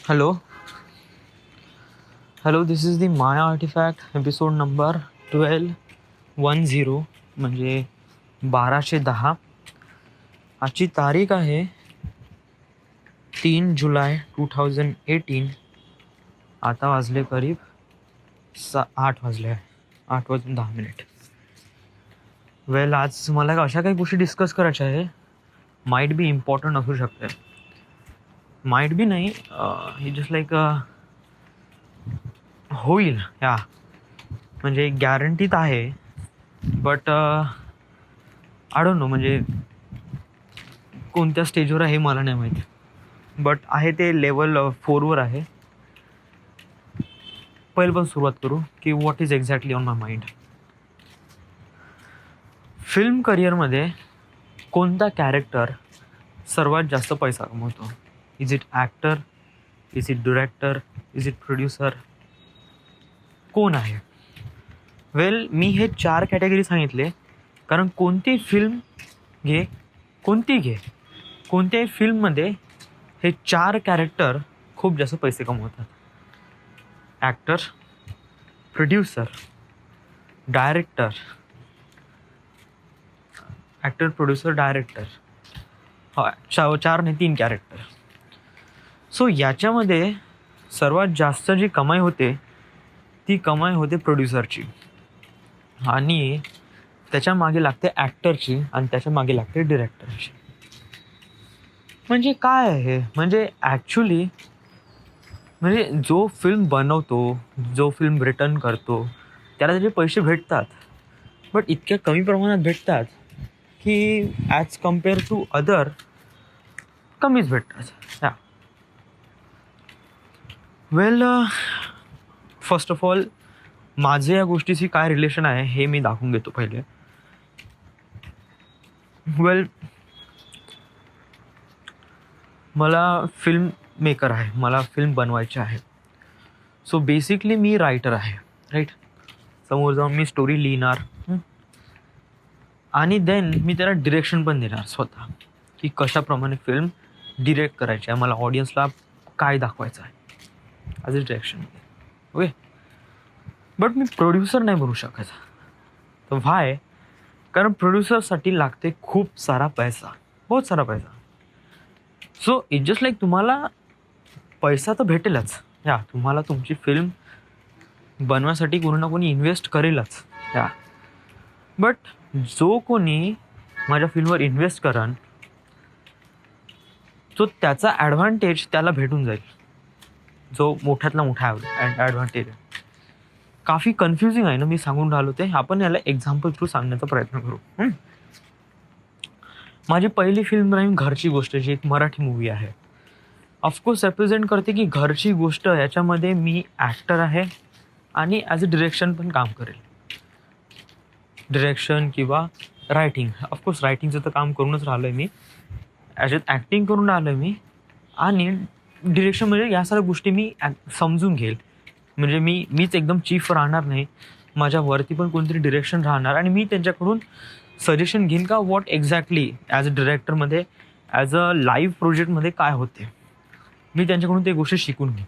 Hello, hello. This is the Maya Artifact episode number 1210 म्हणजे 1210. आजची तारीख आहे 3 जुलै 2018. आता वाजले करीब 8 वाजले आहे, 8 वाजून 10 मिनिट. वेल, आज मला अशा काही गोष्टी डिस्कस करायच्या आहे. माइट बी इम्पॉर्टंट असू शकते, माइट बी नाही. ही जस्ट लाईक होईल या म्हणजे गॅरंटीत आहे, बट आय डोंट नो म्हणजे कोणत्या स्टेजवर आहे मला नाही माहिती. बट आहे ते लेवल 4वर आहे. पहिलं पण सुरुवात करू की what is exactly on my mind. Film करिअरमध्ये कोणता कॅरेक्टर सर्वात जास्त पैसा कमवतो? Is it actor, is it director, is it producer, कोण आहे? वेल, मी हे 4 कॅटेगरी सांगितले कारण कोणती फिल्म घे, कोणती घे, कोणत्याही फिल्ममध्ये हे 4 कॅरेक्टर खूप जास्त पैसे कमवतात. Actor, producer, director, actor, producer, director. हा 4 नाही 3 कॅरेक्टर. सो याच्यामध्ये सर्वात जास्त जी कमाई होते ती कमाई होते प्रोड्युसरची, आणि त्याच्या मागे लागते ॲक्टरची, आणि त्याच्या मागे लागते डिरेक्टरची. म्हणजे काय आहे? म्हणजे ॲक्च्युली म्हणजे जो फिल्म बनवतो, जो फिल्म रिटर्न करतो, त्याला त्याचे पैसे भेटतात, बट इतक्या कमी प्रमाणात भेटतात की ॲज कम्पेअर टू अदर कमीच भेटतात. वेल, फर्स्ट ऑफ ऑल माझे या गोष्टीशी काय रिलेशन आहे हे मी दाखवून देतो पहिले. वेल, मला फिल्म मेकर आहे, मला फिल्म बनवायची आहे. सो बेसिकली मी रायटर आहे, राईट. समोर जाऊन मी स्टोरी लिहिणार, आणि देन मी त्याला डिरेक्शन पण देणार स्वतः, की कशाप्रमाणे फिल्म डिरेक्ट करायची आहे, मला ऑडियन्सला काय दाखवायचं आहे as a direction. Okay, but me producer नाही बनू शकत. तर व्हाय? कारण प्रोड्युसरसाठी लागते खूप सारा पैसा, बहुत सारा पैसा. सो इट जस्ट लाईक तुम्हाला पैसा तर भेटेलच, या तुम्हाला तुमची फिल्म बनवायसाठी कोणी ना कोणी इन्व्हेस्ट करेलच, या. बट जो कोणी माझ्या फिल्मवर इन्व्हेस्ट करन, तो त्याचा ॲडव्हान्टेज त्याला भेटून जाईल, जो मोठ्यातला मोठा ॲडव्हान्टेज आहे. काफी कन्फ्युजिंग आहे ना मी सांगून राहिलो ते. आपण याला एक्झाम्पल थ्रू सांगण्याचा प्रयत्न करू. माझी पहिली फिल्म राहील घरची गोष्ट, जी एक मराठी मूवी आहे. ऑफकोर्स रेप्रेझेंट करते की घरची गोष्ट याच्यामध्ये मी ॲक्टर आहे आणि ॲज अ डिरेक्शन पण काम करेल. डिरेक्शन किंवा रायटिंग, ऑफकोर्स रायटिंगचं तर काम करूनच राहिलो आहे मी, ॲज ॲक्टिंग करून राहिलो आहे मी, आणि डिरेक्शन म्हणजे या सगळ्या गोष्टी मी समजून घेईल. म्हणजे मीच एकदम चीफ राहणार नाही, माझ्यावरती पण कोणतरी डिरेक्शन राहणार, आणि मी त्यांच्याकडून सजेशन घेईन का व्हॉट एक्झॅक्टली ॲज अ डिरेक्टरमध्ये, ॲज अ लाईव्ह प्रोजेक्टमध्ये काय होते, मी त्यांच्याकडून ते गोष्टी शिकून घेईन.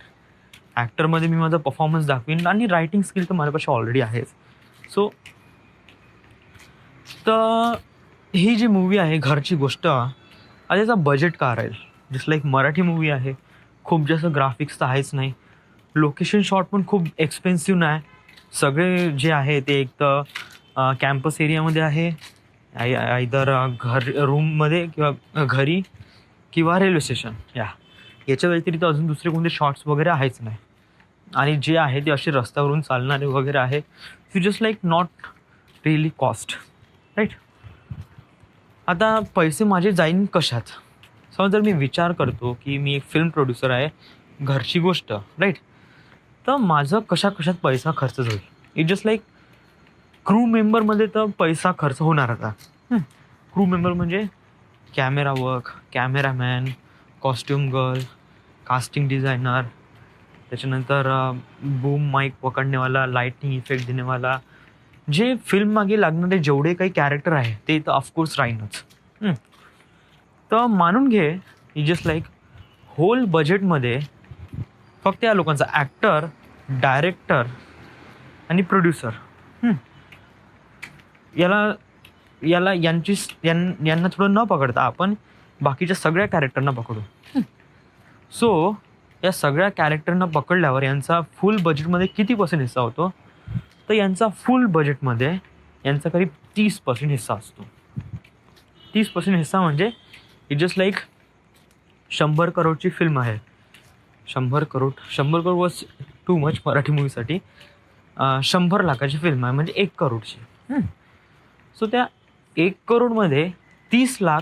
ॲक्टरमध्ये मी माझा परफॉर्मन्स दाखवीन, आणि रायटिंग स्किल तर माझ्यापाशी ऑलरेडी आहेच. सो तर ही जी मूवी आहे घरची गोष्ट, आता त्याचा बजेट का राहील? जस्ट लाईक मराठी मूवी आहे, खूप जास्त ग्राफिक्स तर आहेच नाही, लोकेशन शॉट पण खूप एक्सपेन्सिव्ह नाही. सगळे जे आहे ते एक तर कॅम्पस एरियामध्ये आहे, आयदर रूममध्ये किंवा घरी किंवा रेल्वे स्टेशन, याच्या व्यतिरिक्त अजून दुसरे कोणते शॉट्स वगैरे आहेच नाही. आणि जे आहे ते असे रस्त्यावरून चालणारे वगैरे आहे, you just like not really cost, right. आता पैसे माझे जाईन कशात? समजा जर मी विचार करतो की मी एक फिल्म प्रोड्युसर आहे, घरची गोष्ट, राईट, तर माझं कशात पैसा खर्च होईल? इट जस्ट लाईक क्रू मेंबरमध्ये तर पैसा खर्च होणार. आता क्रू मेंबर म्हणजे camera work, cameraman, costume girl, casting designer, त्याच्यानंतर बूम माईक पकडणेवाला, लाईटिंग इफेक्ट देणेवाला, जे फिल्म मागे लागणारे जेवढे काही कॅरेक्टर आहे ते तर ऑफकोर्स राहीनच. तर मानून घे, इट जस्ट लाईक होल बजेटमध्ये फक्त या लोकांचा ॲक्टर, डायरेक्टर आणि प्रोड्युसर. याला याला यांना थोडं न पकडता आपण बाकीच्या सगळ्या कॅरेक्टरना पकडू. सो या सगळ्या कॅरेक्टरना पकडल्यावर यांचा फुल बजेटमध्ये किती % हिस्सा होतो, तर यांचा फुल बजेटमध्ये यांचा करीब 30% हिस्सा असतो. 30% हिस्सा म्हणजे इट जस्ट लाईक 100 करोडची फिल्म आहे. 100 crore was too much Marathi मूवीसाठी. 100 लाखाची फिल्म आहे म्हणजे 1 करोडची. सो त्या 1 करोडमध्ये 30 लाख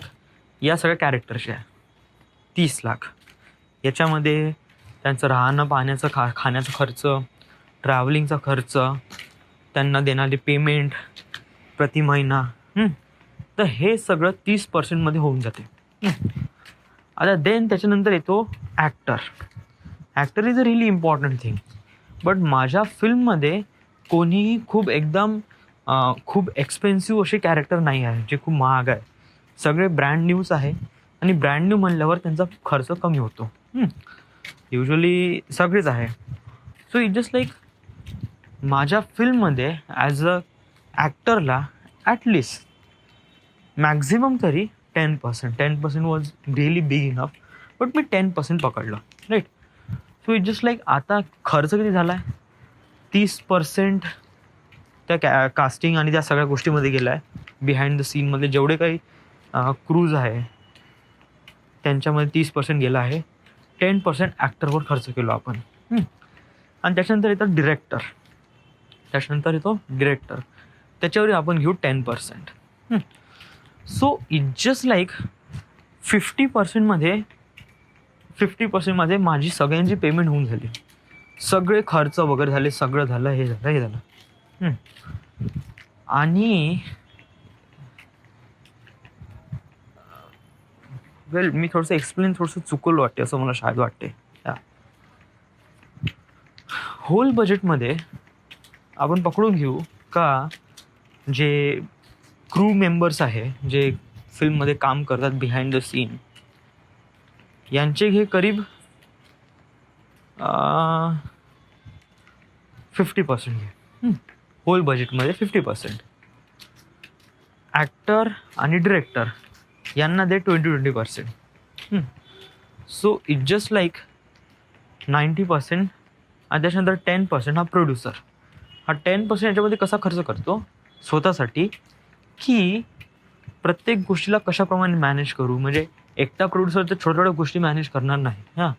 या सगळ्या कॅरेक्टरचे आहे. 30 लाख याच्यामध्ये त्यांचं राहणं पाण्याचं खाण्याचा खर्च, ट्रॅव्हलिंगचा खर्च, त्यांना देणारे पेमेंट प्रति महिना, तर हे सगळं 30% मध्ये होऊन जाते. आता देन त्याच्यानंतर येतो actor. Actor is a really important thing. But माझ्या फिल्ममध्ये कोणीही खूप एक्सपेन्सिव्ह असे कॅरेक्टर नाही आहे जे खूप महाग आहे. सगळे ब्रँड न्यूज आहे आणि ब्रँड न्यू म्हणल्यावर त्यांचा खर्च कमी होतो. युजली सगळेच आहे. सो इट जस्ट लाईक माझ्या फिल्ममध्ये ॲज अ ॲक्टरला ॲटलिस्ट मॅक्झिमम तरी 10% was really big enough. But मी 10% पकडलं, right. So it just like आता खर्च किती झाला आहे, 30% त्या कास्टिंग आणि त्या सगळ्या गोष्टीमध्ये गेला आहे. बिहाइंड द सीनमध्ये जेवढे काही क्रूज आहे त्यांच्यामध्ये 30% गेला आहे. 10% ॲक्टरवर खर्च केलो आपण. आणि त्याच्यानंतर येतं डिरेक्टर. त्याच्यावर आपण घेऊ 10%. सो इट जस्ट लाईक 50% मध्ये माझी सगळ्यांची पेमेंट होऊन झाली. सगळे खर्च वगैरे झाले, सगळं झालं, हे झालं. आणि मी थोडंसं एक्सप्लेन चुकवलं वाटते असं मला शायद वाटते. होल बजेटमध्ये आपण पकडून घेऊ का जे क्रू मेंबर्स आहे, जे फिल्ममध्ये काम करतात बिहाइंड द सीन, यांचे घे करीब 50% घे. होल बजेटमध्ये 50%. ॲक्टर आणि डिरेक्टर यांना दे 20%. So it just like 90%. आणि त्याच्यानंतर 10% हा प्रोड्युसर. हा 10% याच्यामध्ये कसा खर्च करतो स्वतःसाठी, की प्रत्येक गोष्टीला कशाप्रमाणे मॅनेज करू. म्हणजे एकटा प्रोड्युसर तर छोट्या गोष्टी मॅनेज करणार नाही.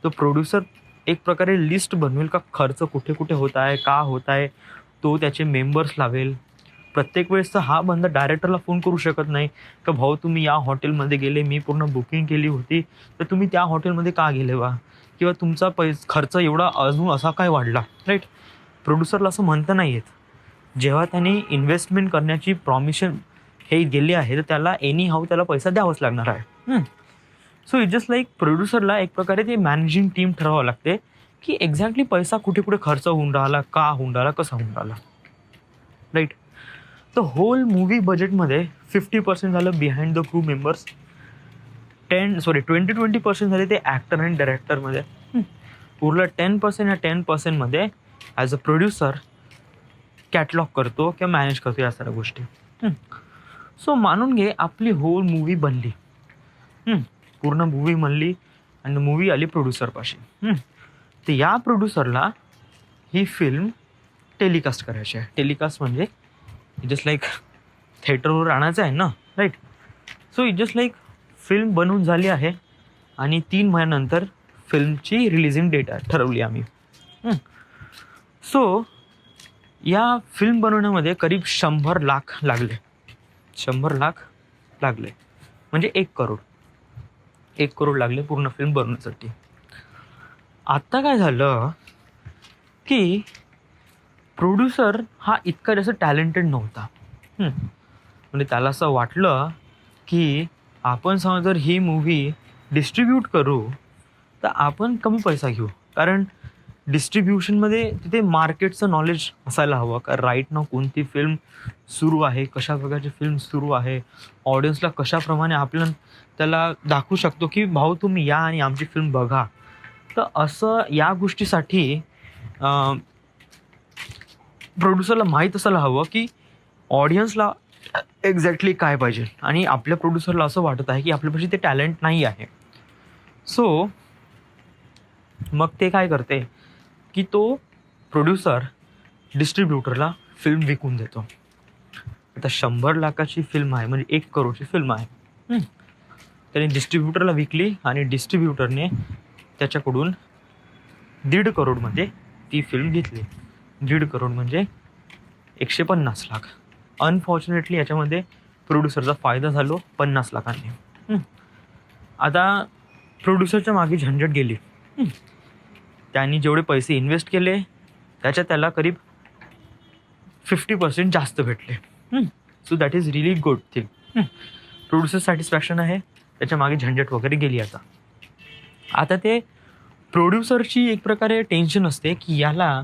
तो प्रोड्युसर एक प्रकारे लिस्ट बनवेल का खर्च कुठे कुठे होत आहे, का होत आहे. तो त्याचे मेंबर्स लावेल. प्रत्येक वेळेस तर हा बंदा डायरेक्टरला फोन करू शकत नाही का भाऊ तुम्ही या हॉटेलमध्ये गेले, मी पूर्ण बुकिंग केली होती, तर तुम्ही त्या हॉटेलमध्ये का गेले बा, किंवा तुमचा खर्च एवढा अजून असा काय वाढला, राईट. प्रोड्युसरला असं म्हणता नाही येत. जेव्हा त्यांनी इन्व्हेस्टमेंट करण्याची प्रॉमिशन हे गेली आहे तर त्याला एनी हाऊ त्याला पैसा द्यावाच लागणार आहे. सो इट जस्ट लाईक प्रोड्युसरला एक प्रकारे ते मॅनेजिंग टीम ठरवावं लागते की एक्झॅक्टली पैसा कुठे कुठे खर्च होऊन राहिला, का होऊन राहिला, कसा होऊन राहिला, राईट. तर होल मूवी बजेटमध्ये 50% झालं बिहाइंड द क्रू मेंबर्स. 20% झाले ते ॲक्टर आणि डायरेक्टरमध्ये. उरलं 10%. या 10%मध्ये ॲज अ प्रोड्युसर कॅटलॉग करतो किंवा मॅनेज करतो या सगळ्या गोष्टी. सो मानून घे आपली होल मूवी बनली, पूर्ण मूवी बनली आणि मूवी आली प्रोड्युसरपाशी. तर या प्रोड्युसरला ही फिल्म टेलिकास्ट करायची आहे. टेलिकास्ट म्हणजे जस्ट लाईक थिएटरवर आणायचं आहे ना, right. So it just like film बनवून झाली आहे आणि 3 महिन्यानंतर फिल्मची रिलीजिंग डेट ठरवली आम्ही. सो या फिल्म बनवण्यामध्ये करीब 100 लाख लागले. 100 लाख लागले म्हणजे 1 करोड लागले पूर्ण फिल्म बनवण्यासाठी. आत्ता काय झालं की प्रोड्युसर हा इतका जास्त टॅलेंटेड नव्हता. म्हणजे त्याला असं वाटलं की आपण समजा जर ही मूव्ही डिस्ट्रीब्यूट करू तर आपण कमी पैसा घेऊ, कारण डिस्ट्रीब्युशनमध्ये तिथे मार्केटचं नॉलेज असायला हवं का राईट नाव कोणती फिल्म सुरू आहे, कशा प्रकारची फिल्म सुरू आहे, ऑडियन्सला कशाप्रमाणे आपण त्याला दाखवू शकतो की भाऊ तुम्ही या आणि आमची फिल्म बघा. तर असं या गोष्टीसाठी प्रोड्युसरला माहीत असायला हवं की ऑडियन्सला एक्झॅक्टली काय पाहिजे, आणि आपल्या प्रोड्युसरला असं वाटत आहे की आपल्यापाशी ते टॅलेंट नाही आहे. सो मग ते काय करते की तो प्रोड्युसर डिस्ट्रीब्युटरला फिल्म विकून देतो. आता 100 लाखाची फिल्म आहे, म्हणजे 1 करोडची फिल्म आहे. त्याने डिस्ट्रीब्युटरला विकली आणि डिस्ट्रीब्युटरने त्याच्याकडून 1.5 करोडमध्ये ती फिल्म घेतली. 1.5 करोड म्हणजे 150 लाख. अनफॉर्च्युनेटली याच्यामध्ये प्रोड्युसरचा फायदा झालो 50 लाखांनी. आता प्रोड्युसरच्या मागे झंझट गेली. त्यांनी जेवढे पैसे इन्व्हेस्ट केले त्याच्यात त्याला करीब 50% जास्त भेटले. So that is really good thing. Producer satisfaction आहे, त्याच्या मागे झंझट वगैरे गेली. आता ते प्रोड्युसरची एक प्रकारे टेन्शन असते की याला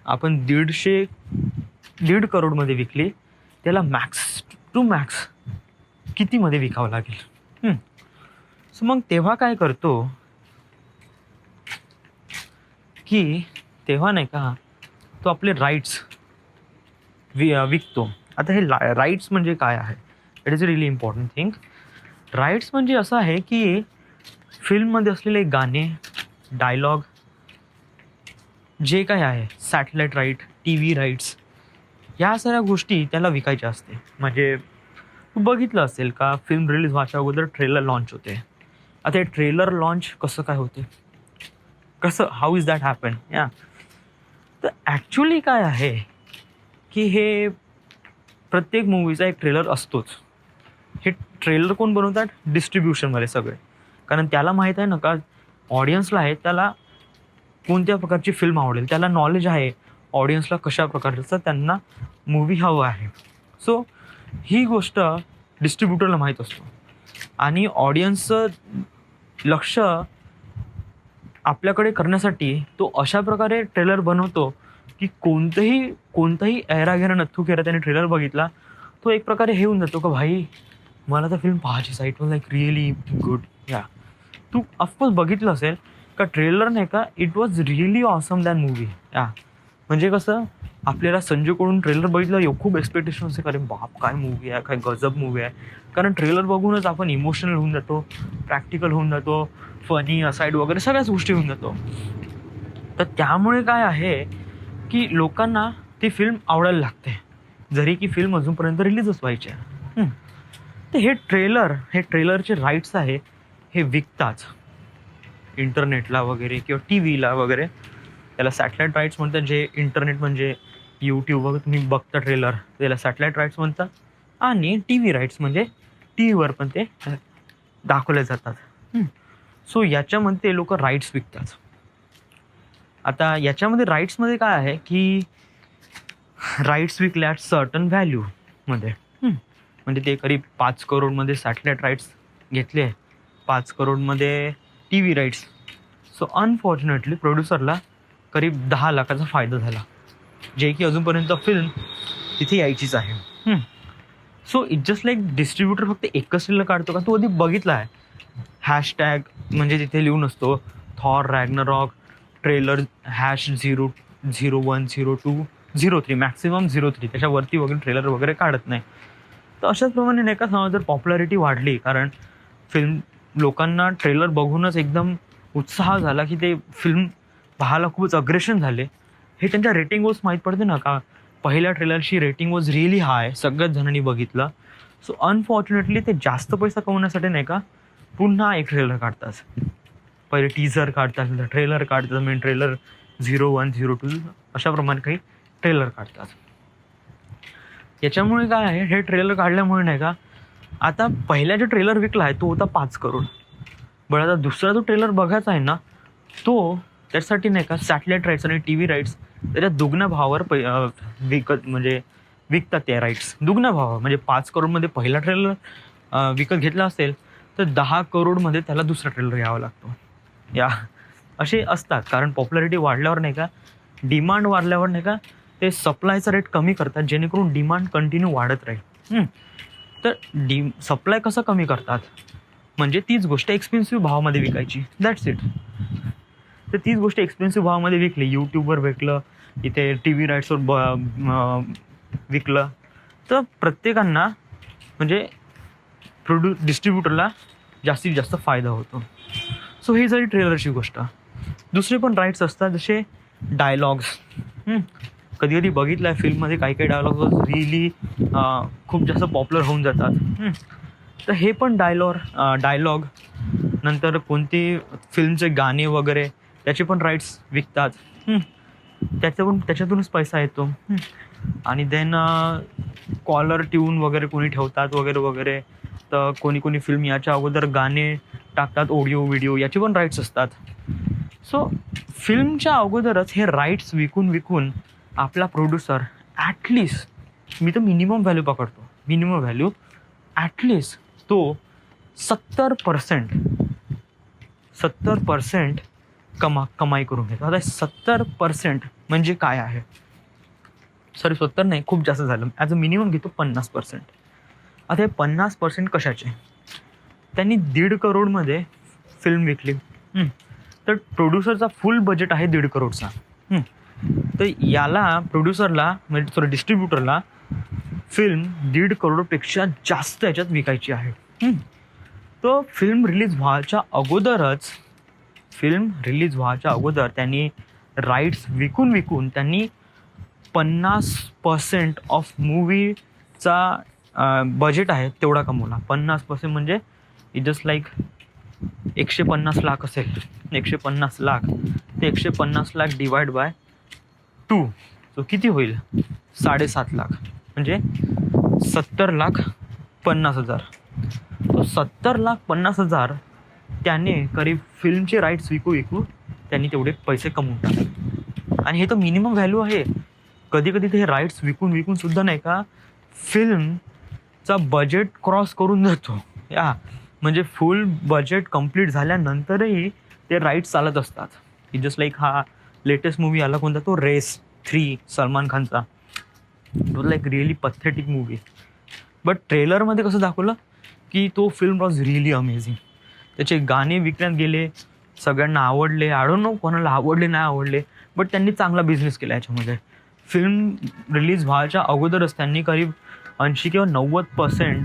आपण 1.5 करोडमध्ये विकली, त्याला मॅक्स टू मॅक्स कितीमध्ये विकावं लागेल. सो मग तेव्हा काय करतो की तेव्हा नाही का तो आपले राईट्स विकतो. आता हे राईट्स म्हणजे काय आहे, it is a really important thing. Rights म्हणजे असं आहे की फिल्ममध्ये असलेले गाणे, डायलॉग, जे काय आहे, satellite right, T V rights, या सगळ्या गोष्टी त्याला विकायच्या असते. म्हणजे तू बघितलं असेल का, फिल्म रिलीज व्हायच्या अगोदर ट्रेलर लॉन्च होते. आता हे ट्रेलर लॉन्च कसं काय होते, कसं, हाऊ इज दॅट हॅपन? या तर ॲक्च्युली काय आहे की हे प्रत्येक मूवीचा एक ट्रेलर असतोच. हे ट्रेलर कोण बनवतात? डिस्ट्रीब्युशनवाले सगळे. कारण त्याला माहीत आहे ना का ऑडियन्सला आहे त्याला कोणत्या प्रकारची फिल्म आवडेल, त्याला नॉलेज आहे ऑडियन्सला कशा प्रकारचं त्यांना मूवी हवं आहे. सो ही गोष्ट डिस्ट्रीब्युटरला माहीत असतो आणि ऑडियन्सचं लक्ष आपल्याकडे करण्यासाठी तो अशा प्रकारे ट्रेलर बनवतो की कोणताही ऐरा-गैरा नथ्थू-खेरा त्याने ट्रेलर बघितला तो एक प्रकारे हे होऊन जातो का भाई मला तर फिल्म पाहायचीच आहे, it was like really good. या तू ऑफकोर्स बघितलं असेल का ट्रेलर नाही का, it was really awesome than movie. या म्हणजे कसं आपल्याला संजूकडून ट्रेलर बघितलं खूप एक्सपेक्टेशन असते, अरे बाप काय मूवी आहे, काय गजब मूवी आहे. कारण ट्रेलर बघूनच आपण इमोशनल होऊन जातो, प्रॅक्टिकल होऊन जातो, फनी असाईड वगैरे सगळ्याच गोष्टी होऊन जातो. तर त्यामुळे काय आहे की लोकांना ती फिल्म आवडायला लागते, जरी की फिल्म अजूनपर्यंत रिलीजच व्हायची आहे. तर हे ट्रेलरचे राईट्स आहे हे विकताच इंटरनेटला वगैरे किंवा टी व्हीला वगैरे. त्याला सॅटेलाईट राईट्स म्हणतात, जे इंटरनेट म्हणजे यूट्यूब वगैरे तुम्ही बघता ट्रेलर, त्याला सॅटेलाईट राईट्स म्हणतात. आणि टी व्ही राईट्स म्हणजे टी व्हीवर पण ते दाखवले जातात. सो याच्यामध्ये ते लोक राईट्स विकतात. आता याच्यामध्ये राईट्समध्ये काय आहे की राईट्स विकले ॲट सर्टन व्हॅल्यूमध्ये. म्हणजे ते करीब 5 करोडमध्ये सॅटेलाईट राईट्स घेतले, 5 करोडमध्ये T V rights. So unfortunately प्रोड्युसरला करीब 10 लाखाचा फायदा झाला, जे की अजूनपर्यंत फिल्म तिथे यायचीच आहे. So it just like distributor फक्त एकच ट्रेलर काढतो का, तो आधी बघितला आहे. हॅशटॅग म्हणजे तिथे लिहून असतो थॉर रॅग्नरॉक ट्रेलर #001 02 03 मॅक्सिमम 03, त्याच्यावरती वगैरे ट्रेलर वगैरे काढत नाही. तर अशाच प्रमाणे नाही का समजा जर पॉप्युलॅरिटी वाढली, कारण फिल्म लोकांना ट्रेलर बघूनच एकदम उत्साह झाला की ते फिल्म पाहायला खूपच अग्रेशन झाले, हे त्यांच्या रेटिंगवरच माहीत पडते ना का पहिल्या ट्रेलरची रेटिंग वॉज रिअली हाय, सगळ्याच जणांनी बघितलं. सो अनफॉर्च्युनेटली ते जास्त पैसा कमवण्यासाठी नाही का पुन्हा एक ट्रेलर काढतात. पहिले टीझर काढतात, ट्रेलर काढतात, म्हणजे ट्रेलर 01 02 अशाप्रमाणे काही ट्रेलर काढतात. याच्यामुळे काय आहे, हे ट्रेलर काढल्यामुळे नाही का आता पहिला जो ट्रेलर विकला आहे तो होता 5 करोड. बरं आता दुसरा जो ट्रेलर बघायचा आहे ना, तो त्यासाठी नाही का सॅटेलाईट राईट्स आणि टी व्ही राईट्स त्याच्या दुगण्या भावावर विकतात ते राईट्स दुगण्या भावावर. म्हणजे 5 करोडमध्ये पहिला ट्रेलर विकत घेतला असेल तर 10 करोडमध्ये त्याला दुसरा ट्रेलर घ्यावा लागतो. या असे असतात, कारण पॉप्युलॅरिटी वाढल्यावर नाही का, डिमांड वाढल्यावर नाही का ते सप्लायचा रेट कमी करतात, जेणेकरून डिमांड कंटिन्यू वाढत राहील. तर सप्लाय कसं कमी करतात, म्हणजे तीच गोष्ट एक्सपेन्सिव्ह भावामध्ये विकायची, दॅट्स इट. तर तीच गोष्ट एक्सपेन्सिव्ह भावामध्ये विकली, यूट्यूबवर विकलं, इथे टी व्ही राईट्सवर विकलं, तर प्रत्येकांना म्हणजे डिस्ट्रीब्युटरला जास्तीत जास्त फायदा होतो. सो ही झाली ट्रेलरची गोष्ट. दुसरे पण राईट्स असतात, जसे डायलॉग्स. कधी कधी बघितलं आहे फिल्ममध्ये काही काही डायलॉग्स रिअली खूप जास्त पॉप्युलर होऊन जातात. तर हे पण डायलॉग नंतर कोणते फिल्मचे गाणे वगैरे त्याचे पण राईट्स विकतात. त्याच्यातूनच पैसा येतो. आणि देन कॉलर ट्यून वगैरे कोणी ठेवतात वगैरे वगैरे. तर कोणी फिल्म याच्या अगोदर गाणे टाकतात, ऑडिओ व्हिडिओ, याचे पण राईट्स असतात. सो फिल्मच्या अगोदरच हे राईट्स विकून आपला प्रोड्युसर ॲटलिस्ट, मी तर मिनिमम व्हॅल्यू पकडतो, मिनिमम व्हॅल्यू ॲटलिस्ट तो 70% कमाई करून घेतो. आता 70% म्हणजे काय आहे? सॉरी 70 नाही, खूप जास्त झालं. ॲज अ मिनिमम घेतो 50%. आता हे 50% कशाचे? त्यांनी 1.5 करोडमध्ये फिल्म विकली. तर प्रोड्युसरचा फुल बजेट आहे 1.5 करोडचा. तर याला प्रोड्युसरला म्हणजे डिस्ट्रीब्युटरला फिल्म 1.5 करोडपेक्षा जास्त याच्यात विकायची आहे. तो फिल्म रिलीज व्हायच्या अगोदर त्यांनी राईट्स विकून त्यांनी 50% ऑफ मूवीचा बजेट आहे तेवढा कमवला. 50% म्हणजे इट जस्ट लाईक 150 लाख असेल. 150 लाख ते 150 लाख डिवाइड बाय 2, तो किती होईल? 7.5 लाख, म्हणजे 70,50,000. तो 70,50,000 त्याने करीब फिल्मचे राईट्स विकू त्यांनी तेवढे पैसे कमवून टाकले. आणि हे तर मिनिमम व्हॅल्यू आहे. कधी कधी ते राईट्स विकून सुद्धा नाही का फिल्मचा बजेट क्रॉस करून जातो. म्हणजे फुल बजेट कंप्लीट झाल्यानंतरही ते राईट्स चालत असतात. की जस्ट लाईक हा लेटेस्ट मूवी आला कोणता, तो रेस 3 सलमान खानचा. It was like really pathetic movie. But ट्रेलरमध्ये कसं दाखवलं की तो फिल्म वॉज रिअली अमेझिंग. त्याचे गाणे विकण्यात गेले, सगळ्यांना आवडले. आय डोंट नो कोणाला आवडले नाही आवडले, बट त्यांनी चांगला बिझनेस केला याच्यामध्ये. फिल्म रिलीज व्हायच्या अगोदरच त्यांनी करीब 80 किंवा 90%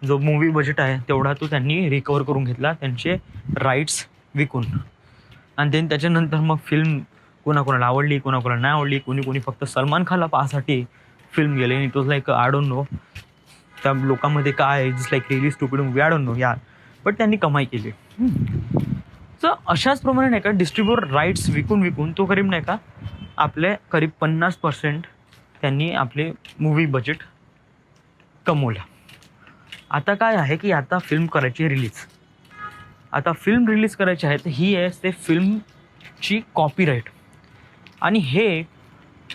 जो मूवी बजेट आहे तेवढा तो त्यांनी रिकवर करून घेतला त्यांचे राईट्स विकून. आणि देन त्याच्यानंतर मग फिल्म कोणाकोणाला आवडली, कोणाकोणाला नाही आवडली. कोणी फक्त सलमान खानला पाहण्यासाठी फिल्म गेले. It was like I don't know त्या लोकांमध्ये काय, just like really stupid movie, I don't know यार. बट त्यांनी कमाई केली. सो अशाच प्रमाणे नाही का डिस्ट्रीब्युटर राईट्स विकून तो करीब नाही का आपले करीब 50% त्यांनी आपले मूवी बजेट कमवलं. आता काय आहे की आता फिल्म करायची रिलीज. आता फिल्म रिलीज करायची आहे तर ही आहे ते फिल्मची कॉपीराईट. आणि हे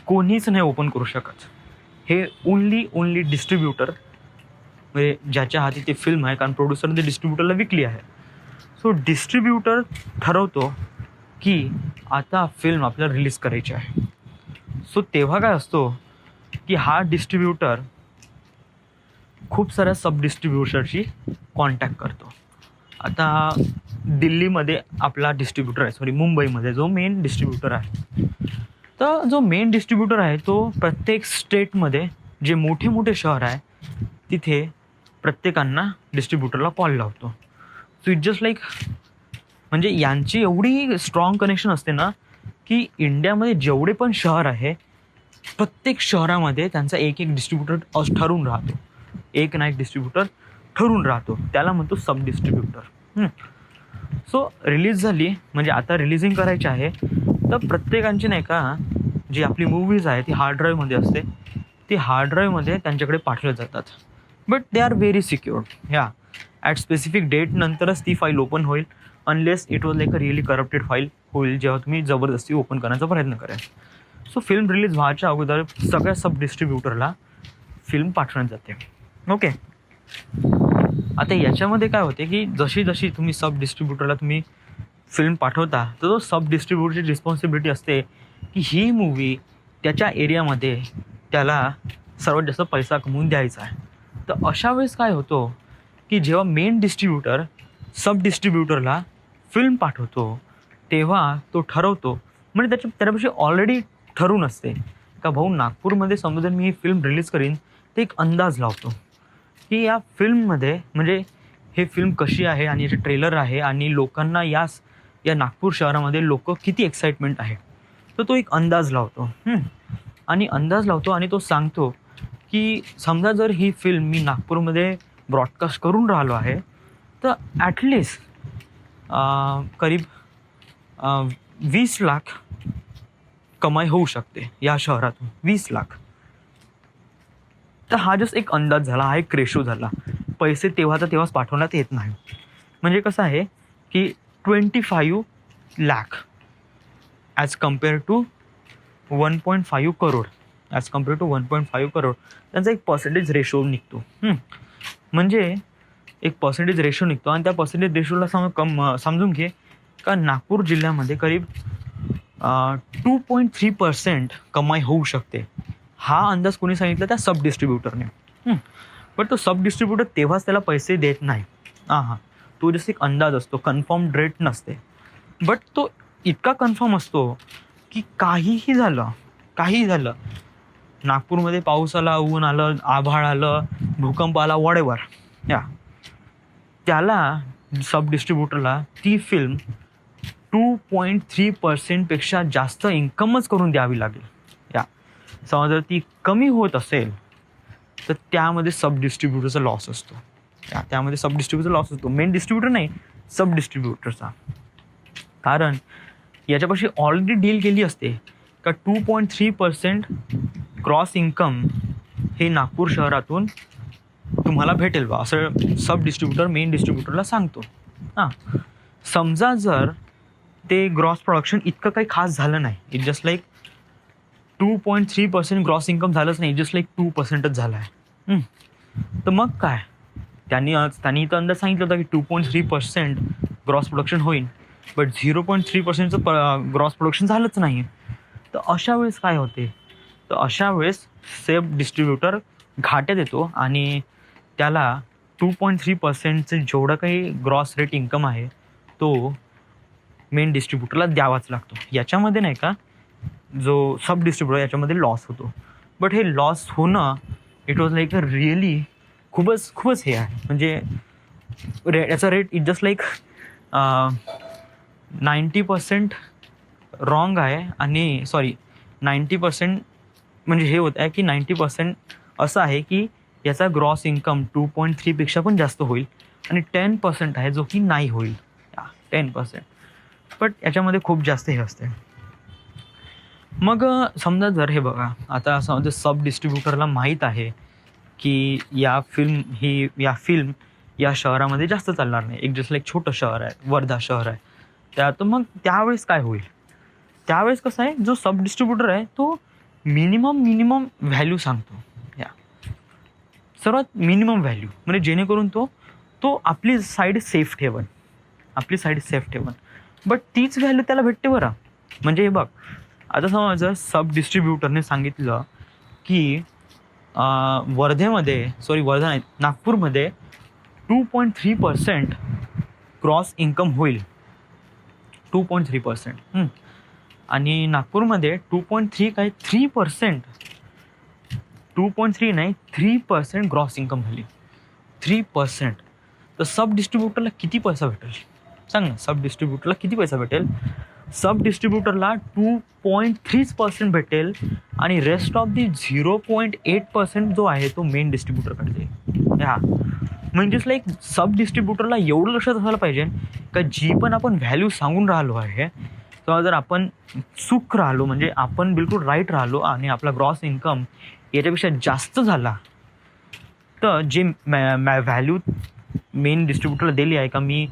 कोणीच नाही ओपन करू शकत. हे ओनली डिस्ट्रीब्युटर, म्हणजे ज्याच्या हाती ते फिल्म आहे, कारण प्रोड्युसरने डिस्ट्रीब्युटरला विकली आहे. सो डिस्ट्रीब्युटर ठरवतो की आता फिल्म आपल्याला रिलीज करायची आहे. सो तेव्हा काय असतो की हा डिस्ट्रीब्युटर खूप साऱ्या सब डिस्ट्रीब्युटरशी कॉन्टॅक्ट करतो. आता दिल्लीमध्ये आपला डिस्ट्रीब्युटर आहे, मुंबईमध्ये जो मेन डिस्ट्रीब्युटर आहे. तर जो मेन डिस्ट्रीब्युटर आहे तो प्रत्येक स्टेटमध्ये जे मोठे शहर आहे तिथे प्रत्येकांना डिस्ट्रीब्युटरला कॉल लावतो. सो इट जस्ट लाईक म्हणजे यांची एवढी स्ट्रॉंग कनेक्शन असते ना की इंडियामध्ये जेवढे पण शहर आहे प्रत्येक शहरामध्ये त्यांचा एक डिस्ट्रीब्युटर ठरून राहतो. एक डिस्ट्रीब्युटर ठरून राहतो, त्याला म्हणतो सब डिस्ट्रीब्युटर. सो रिलीज झाली म्हणजे आता रिलीजिंग करायची आहे तर प्रत्येकांची नाही का जी आपली मूवीज आहे ती हार्ड ड्राईव्हमध्ये असते. ती हार्ड ड्राईव्हमध्ये त्यांच्याकडे पाठवल्या जातात. But they are very secured. At specific date नंतरच ती फाईल ओपन होईल, unless it was like a really corrupted file होईल जेव्हा तुम्ही जबरदस्ती ओपन करण्याचा प्रयत्न कराल. सो फिल्म रिलीज व्हायच्या अगोदर सगळ्या सब डिस्ट्रीब्युटरला फिल्म पाठवण्यात जाते. ओके. आता याच्यामध्ये काय होते की जशी तुम्ही सब डिस्ट्रीब्युटरला तुम्ही फिल्म पाठवता तर तो सब डिस्ट्रीब्युटरची रिस्पॉन्सिबिलिटी असते की ही मूवी त्याच्या एरियामध्ये त्याला सर्वात जास्त पैसा कमवून द्यायचा आहे. तर अशा वेळेस काय होतो की जेव्हा मेन डिस्ट्रीब्युटर सब डिस्ट्रीब्युटरला फिल्म पाठवतो तेव्हा तो ठरवतो, म्हणजे त्याच्यापाशी ऑलरेडी ठरून असते का भाऊ नागपूरमध्ये समजा मी ही फिल्म रिलीज करीन, ते एक अंदाज लावतो की या फिल्ममध्ये म्हणजे हे फिल्म कशी आहे आणि याचे ट्रेलर आहे आणि लोकांना या नागपूर शहरामध्ये लोक किती एक्साइटमेंट आहे. तर तो एक अंदाज लावतो. आणि अंदाज लावतो आणि तो सांगतो की समजा जर ही फिल्म मी नागपूरमध्ये ब्रॉडकास्ट करून राहिलो आहे तर ॲटलिस्ट करीब 20 लाख कमाई होऊ शकते या शहरातून. 20 लाख. तर हा जस्ट एक अंदाज झाला, हा एक रेशो झाला. पैसे तेव्हाच पाठवण्यात येत नाही. म्हणजे कसं आहे की 25 lakh as compare to 1.5 crore त्यांचा एक पर्सेंटेज रेशो निघतो. म्हणजे एक पर्सेंटेज रेशो निघतो आणि त्या पर्सेंटेज रेशोला समजून घे का नागपूर जिल्ह्यामध्ये करीब 2.3% कमाई होऊ शकते. हा अंदाज कोणी सांगितला? त्या सब डिस्ट्रीब्युटरने. पण तो सब डिस्ट्रीब्युटर तेव्हाच त्याला पैसे देत नाही. तो जस्ट एक अंदाज असतो, कन्फर्म रेट नसते. बट तो इतका कन्फर्म असतो की काहीही झालं, नागपूरमध्ये पाऊस आला, ऊन आलं, आभाळ आलं, भूकंप आला, वॉटेवर, त्याला सब डिस्ट्रीब्युटरला ती फिल्म 2.3% जास्त इन्कमच करून द्यावी लागेल. समजा जर ती कमी होत असेल तर त्यामध्ये सब डिस्ट्रीब्युटरचा लॉस असतो. मेन डिस्ट्रीब्युटर नाही, सब डिस्ट्रीब्युटरचा. कारण याच्यापाशी ऑलरेडी डील केली असते का 2.3% क्रॉस इन्कम हे नागपूर शहरातून तुम्हाला भेटेल बा, असं सब डिस्ट्रीब्युटर मेन डिस्ट्रीब्युटरला सांगतो. समजा जर ते ग्रॉस प्रोडक्शन इतकं काही खास झालं नाही, it just like 2.3% gross income झालंच नाही, जस्ट लाईक 2%च झालं आहे. तर मग काय, त्यांनी तर अंदाज सांगितलं होता की 2.3% ग्रॉस प्रोडक्शन होईल, बट 0.3%चं ग्रॉस प्रोडक्शन झालंच नाही. तर अशा वेळेस काय होते? तर अशा वेळेस सब डिस्ट्रीब्युटर घाट्यात येतो आणि त्याला 2.3%चं जेवढं काही ग्रॉस रेट इन्कम आहे तो मेन डिस्ट्रीब्युटरला द्यावाच लागतो. याच्यामध्ये नाही का, जो सब डिस्ट्रीब्युटर याच्यामध्ये लॉस होतो. बट हे लॉस होणं it was like a really खूपच हे आहे. म्हणजे याचा rate it just like 90% wrong आहे आणि 90% म्हणजे हे होत आहे की 90% असं आहे की याचा ग्रॉस इन्कम 2.3 पण जास्त होईल आणि 10% आहे जो की नाही होईल. 10%. बट याच्यामध्ये खूप जास्त हे असते. मग समजा जर हे बघा, आता समजा सब डिस्ट्रीब्युटरला माहीत आहे की या फिल्म या शहरामध्ये जास्त चालणार नाही. एक जस्ट लाईक छोटं शहर आहे, वर्धा शहर आहे. तर मग त्यावेळेस काय होईल? त्यावेळेस कसं आहे, जो सब डिस्ट्रीब्युटर आहे तो मिनिमम व्हॅल्यू सांगतो. सर्वात मिनिमम व्हॅल्यू, म्हणजे जेणेकरून तो आपली साईड सेफ ठेवन. बट तीच व्हॅल्यू त्याला भेटते बरं. म्हणजे हे बघ, आता समजा सब डिस्ट्रीब्युटरने सांगितलं की नागपूरमध्ये 2.3% क्रॉस इन्कम होईल. 2.3%. आणि नागपूरमध्ये 3% 2.3 नाही 3% ग्रॉस इन्कम झाली. 3%. तर सब डिस्ट्रीब्युटरला किती पैसा भेटेल सांग ना? सब डिस्ट्रीब्युटरला किती पैसा भेटेल? सब डिस्ट्रीब्युटरला 2.3% भेटेल आणि रेस्ट ऑफ दी 0.8% जो आहे तो मेन डिस्ट्रीब्युटरकडे जाईल. म्हणजेच लाईक सब डिस्ट्रीब्युटरला एवढं लक्षात असायला पाहिजे का जी पण आपण व्हॅल्यू सांगून राहिलो आहे तेव्हा जर आपण चूक राहिलो, म्हणजे आपण बिलकुल राईट राहिलो आणि आपला ग्रॉस इन्कम याच्यापेक्षा जास्त झाला, तर जे व्हॅल्यू मेन डिस्ट्रीब्युटरला दिली आहे का मी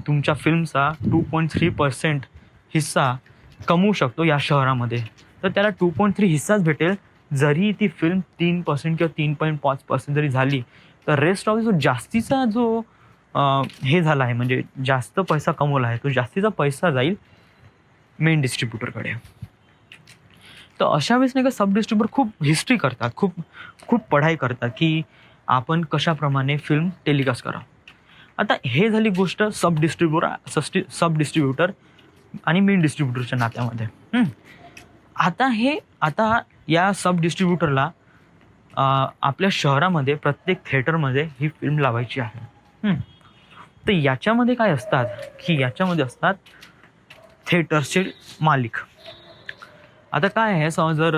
तुमच्या फिल्मचा 2.3% हिस्सा कमवू शकतो या शहरामध्ये, तर त्याला 2.3 हिस्साच भेटेल. जरी ती फिल्म 3% किंवा 3.5% जरी झाली तर रेस्ट ऑफ जो जास्तीचा जो हे झाला आहे, म्हणजे जास्त पैसा कमवला आहे, तो जास्तीचा पैसा जाईल मेन डिस्ट्रीब्युटरकडे. तर अशा वेळेस नाही का सब डिस्ट्रीब्युटर खूप हिस्ट्री करतात, खूप पढाई करतात की आपण कशाप्रमाणे फिल्म टेलिकास्ट करा. आता हे झाली गोष्ट सब डिस्ट्रीब्युटर आणि मेन डिस्ट्रीब्युटरच्या नात्यामध्ये. आता या सब डिस्ट्रीब्युटरला आपल्या शहरामध्ये प्रत्येक थिएटरमध्ये ही फिल्म लावायची आहे. तर याच्यामध्ये काय असतात की याच्यामध्ये असतात थिएटर्सचे मालिक. आता काय आहे, समज जर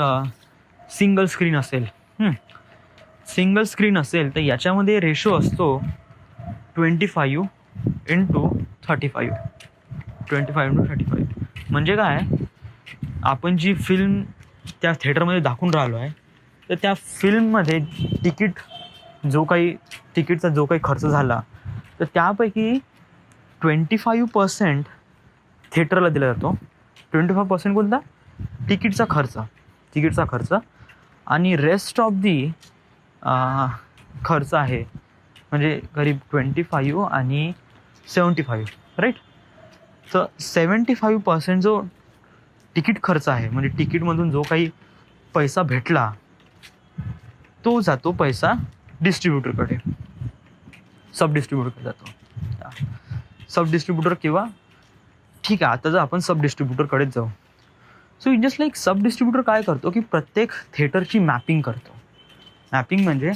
सिंगल स्क्रीन असेल तर याच्यामध्ये रेशो असतो 25:35. 25:35 म्हणजे काय, आपण जी फिल्म त्या थिएटरमध्ये दाखवून राहिलो आहे तर त्या फिल्ममध्ये तिकीटचा जो काही खर्च झाला तर त्यापैकी 25% थिएटरला दिला जातो. 25% कोणता, तिकीटचा खर्च आणि रेस्ट ऑफ दी खर्च आहे म्हणजे करीब 25 आणि 75, राईट. तर 75% जो तिकीट खर्च आहे म्हणजे तिकीटमधून जो काही पैसा भेटला तो जातो पैसा डिस्ट्रीब्युटरकडे, सब डिस्ट्रीब्युटरकडे जातो. सब डिस्ट्रीब्युटर किंवा ठीक आहे, आता जर आपण सब डिस्ट्रीब्युटरकडेच जाऊ. So it just like sub distributor काय करतो की प्रत्येक थिएटरची मॅपिंग करतो. मॅपिंग म्हणजे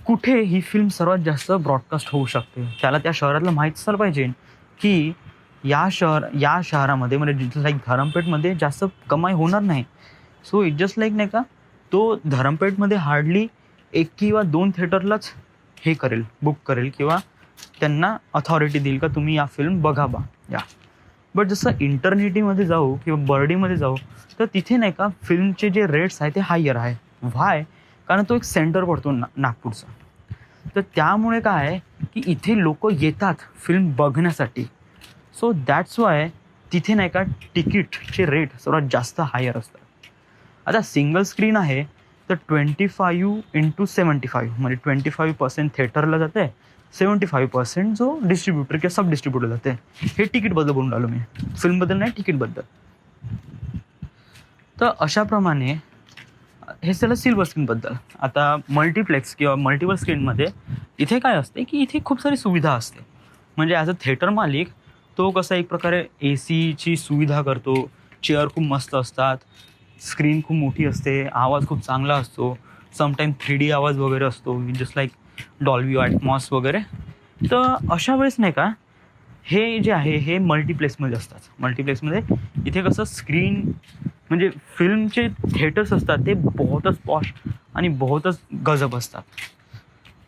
कुठे ही फिल्म सर्वात जास्त ब्रॉडकास्ट होऊ शकते. त्याला त्या शहरातलं माहीत असलं पाहिजे की या शहरामध्ये म्हणजे लाईक धरमपेठमध्ये जास्त कमाई होणार नाही. सो इट जस्ट लाईक नाही का, तो धरमपेठमध्ये हार्डली 1 किंवा 2 थिएटरलाच बुक करेल किंवा त्यांना अथॉरिटी देईल का तुम्ही या फिल्म बघा या. बट जसं इंटरनेटीमध्ये जाऊ किंवा बर्डीमध्ये जाऊ तर तिथे नाही का फिल्मचे जे रेट्स आहे ते हायर आहे. व्हाय, कारण तो एक सेंटर पडतो नागपूरचा. तर त्यामुळे काय आहे की इथे लोक येतात फिल्म बघण्यासाठी. सो दॅट्स वाय तिथे नाही का तिकीटचे रेट सर्वात जास्त हायर असतात. आता सिंगल स्क्रीन आहे तर 25:75 म्हणजे 25% थिएटरला जाते, 75% जो डिस्ट्रीब्युटर किंवा सब डिस्ट्रीब्युटर जाते. हे तिकीटबद्दल बोलून राहिलो मी, फिल्मबद्दल नाही, तिकीटबद्दल. तर अशाप्रमाणे हे झालं सिल्वर स्क्रीनबद्दल. आता मल्टिप्लेक्स किंवा मल्टिपल स्क्रीनमध्ये इथे काय असते की इथे खूप सारी सुविधा असते. म्हणजे ॲज अ थिएटर मालिक तो कसा एक प्रकारे AC ची सुविधा करतो, चेअर खूप मस्त असतात, स्क्रीन खूप मोठी असते, आवाज खूप चांगला असतो, समटाईम 3D आवाज वगैरे असतो, जस्ट लाईक डॉल्बी ॲटमॉस वगैरे. तर अशा वेळेस नाही का हे जे आहे हे मल्टिप्लेक्समध्ये असतात. मल्टिप्लेक्समध्ये इथे कसं स्क्रीन म्हणजे फिल्मचे थिएटर्स असतात ते बहुतच पॉश आणि बहुतच गजब असतात.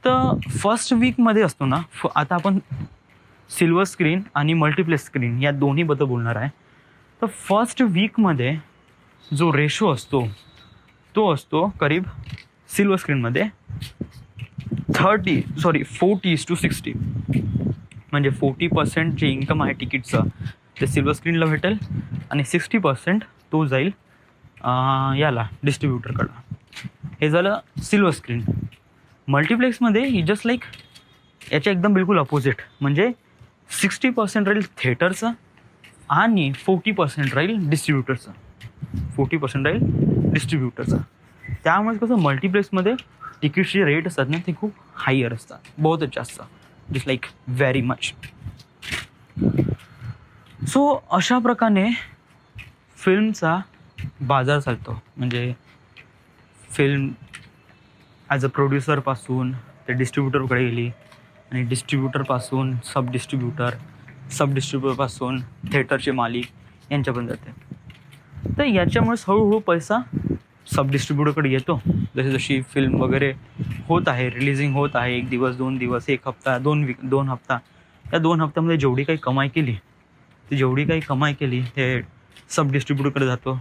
तर फर्स्ट वीकमध्ये असतो ना, आता आपण सिल्वर स्क्रीन आणि मल्टिप्लेक्स स्क्रीन या दोन्हीबद्दल बोलणार आहे. तर फर्स्ट वीकमध्ये जो रेशो असतो तो असतो करीब सिल्वर स्क्रीनमध्ये 40:60. म्हणजे 40% जे इन्कम आहे तिकीटचं ते सिल्वर स्क्रीनला भेटेल आणि 60% तो जाईल याला डिस्ट्रीब्युटरकडं. हे झालं सिल्वर स्क्रीन. मल्टिप्लेक्समध्ये ही जस्ट लाईक याच्या एकदम बिलकुल अपोजिट, म्हणजे 60% राहील थिएटरचं आणि 40% राहील डिस्ट्रीब्युटरचं. त्यामुळे कसं मल्टिप्लेक्समध्ये तिकीटचे रेट असतात ना ते खूप हायर असतात, बहुतच जास्त, just like very much. So अशा प्रकारे फिल्मचा बाजार चालतो. म्हणजे फिल्म ॲज अ प्रोड्युसरपासून ते डिस्ट्रीब्युटरकडे गेली आणि डिस्ट्रीब्युटरपासून सब डिस्ट्रीब्युटरपासून थिएटरचे मालिक यांच्यापर्यंत जाते. तर याच्यामुळेच हळूहळू पैसा सब डिस्ट्रीब्युटरकडे येतो. जशी फिल्म वगैरे होत आहे, रिलिजिंग होत आहे, 1 दिवस 2 दिवस 1 हप्ता 2 हप्ता, त्या 2 हप्त्यामध्ये जेवढी काही कमाई केली ते सब डिस्ट्रीब्युटरकडे जातो.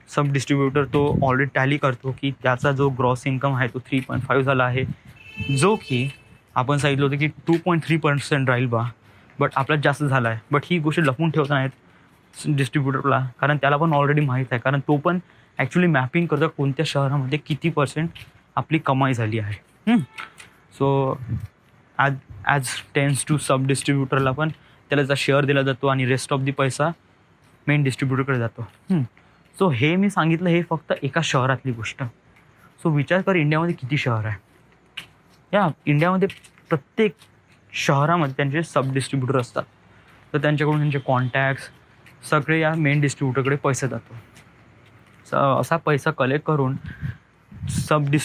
सब डिस्ट्रीब्युटर तो ऑलरेडी टॅली करतो की त्याचा जो ग्रॉस इन्कम आहे तो 3.5 झाला आहे, जो की आपण सांगितलं होतं की 2.3% राहील बट आपल्यात जास्त झाला आहे. बट ही गोष्ट लपवून ठेवत नाहीत डिस्ट्रीब्युटरला, कारण त्याला पण ऑलरेडी माहीत आहे, कारण तो पण ॲक्च्युली मॅपिंग करतो कोणत्या शहरामध्ये किती % आपली कमाई झाली आहे. सो ॲज टेन्स टू सब डिस्ट्रीब्युटरला पण त्याला त्याचा शेअर दिला जातो आणि रेस्ट ऑफ दी पैसा मेन डिस्ट्रीब्युटरकडे जातो. सो हे मी सांगितलं हे फक्त एका शहरातली गोष्ट. सो विचार कर इंडियामध्ये किती शहर आहे. या इंडियामध्ये प्रत्येक शहरामध्ये त्यांचे सब डिस्ट्रीब्युटर असतात. तर त्यांच्याकडून त्यांचे कॉन्टॅक्ट्स, सगळे या मेन डिस्ट्रीब्युटरकडे पैसा जातो. असा पैसा कलेक्ट करून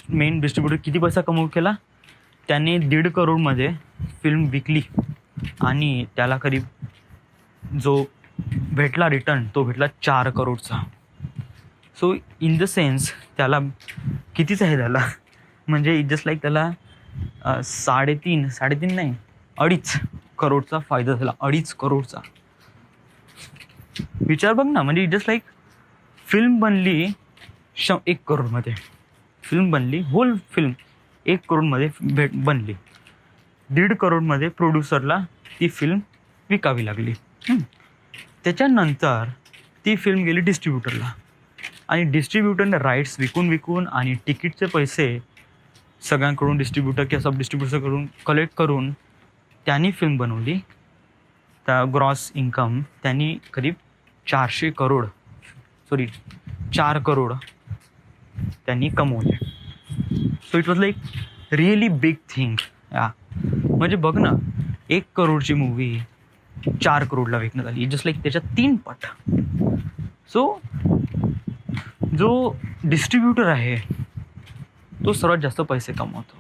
मेन डिस्ट्रीब्युटर किती पैसा कमवू केला, त्याने 1.5 करोडमध्ये फिल्म विकली आणि त्याला करीब जो भेटला रिटर्न तो भेटला 4 करोडचा. सो इन द सेन्स त्याला कितीचा हे झाला म्हणजे इट जस्ट लाईक त्याला 3.5 नाही 2.5 करोडचा फायदा झाला. 2.5 करोडचा विचार बघ ना. म्हणजे इट जस्ट लाईक फिल्म बनली 1 करोडमध्ये, फिल्म बनली, होल फिल्म 1 करोडमध्ये बनली. 1.5 करोडमध्ये प्रोड्युसरला ती फिल्म विकावी लागली. त्याच्यानंतर ती फिल्म गेली डिस्ट्रीब्युटरला आणि डिस्ट्रीब्युटरने राईट्स विकून आणि तिकीटचे पैसे सगळ्यांकडून डिस्ट्रीब्युटर किंवा सब डिस्ट्रीब्युटरकडून कलेक्ट करून त्यांनी फिल्म बनवली. त्या ग्रॉस इन्कम त्यांनी करीब 4 करोड त्यांनी कमवले. So it was like really big thing. म्हणजे बघ ना, 1 करोडची मूवी 4 करोडला विकण्यात आली. जस्ट लाईक त्याच्या 3 पट. सो जो डिस्ट्रीब्युटर आहे तो सर्वात जास्त पैसे कमवतो,